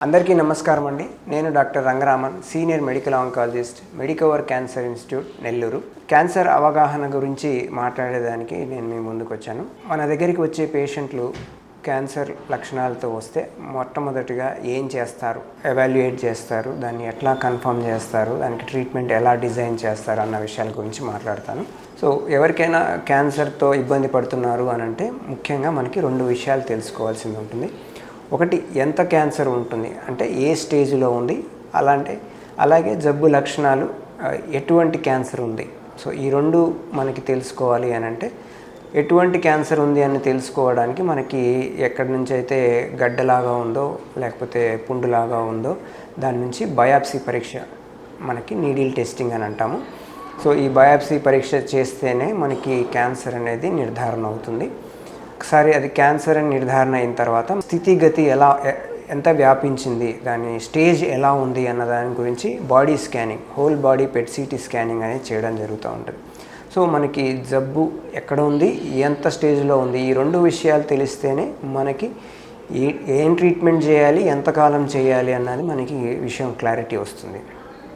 అందరికీ నమస్కారం అండి. నేను doctor Rangaraman, senior medical oncologist, Medicover cancer institute, Nellore. Cancer అవగాహన గురించి మాట్లాడేదానికి నేను మీ ముందుకు వచ్చాను. మన దగ్గరికి వచ్చే పేషెంట్లు క్యాన్సర్ లక్షణాలతో వస్తే మొట్టమొదటిగా ఏం చేస్తారు, ఎవాల్యుయేట్ చేస్తారు, దాన్ని ఎట్లా కన్ఫర్మ్ చేస్తారు, దానికి ట్రీట్మెంట్ ఎలా డిజైన్ చేస్తారు అన్న విషయాల గురించి మాట్లాడతాను. సో ఎవరికైనా క్యాన్సర్తో ఇబ్బంది పడుతున్నారు అని అంటే ముఖ్యంగా మనకి 2 విషయాలు తెలుసుకోవాల్సింది ఉంటుంది. ఒకటి, ఎంత క్యాన్సర్ ఉంటుంది అంటే ఏ స్టేజ్లో ఉంది, అలాగే జబ్బు లక్షణాలు, ఎటువంటి క్యాన్సర్ ఉంది. సో ఈ 2 మనకి తెలుసుకోవాలి అని అంటే ఎటువంటి క్యాన్సర్ ఉంది అని తెలుసుకోవడానికి మనకి ఎక్కడి నుంచి అయితే గడ్డలాగా ఉందో లేకపోతే పుండులాగా ఉందో దాని నుంచి బయాప్సీ పరీక్ష, మనకి నీడిల్ టెస్టింగ్ అని అంటాము. సో ఈ బయాప్సీ పరీక్ష చేస్తేనే మనకి క్యాన్సర్ అనేది నిర్ధారణ అవుతుంది. ఒకసారి అది క్యాన్సర్ అని నిర్ధారణ అయిన తర్వాత స్థితిగతి ఎంత వ్యాపించింది, దాని స్టేజ్ ఎలా ఉంది అన్న దాని గురించి body scanning, whole body PET CT scanning అనేది చేయడం జరుగుతూ ఉంటుంది. సో మనకి జబ్బు ఎక్కడ ఉంది, ఎంత స్టేజ్లో ఉంది, ఈ 2 విషయాలు తెలిస్తేనే మనకి ఏం ట్రీట్మెంట్ చేయాలి, ఎంతకాలం చేయాలి అన్నది మనకి విషయం క్లారిటీ వస్తుంది.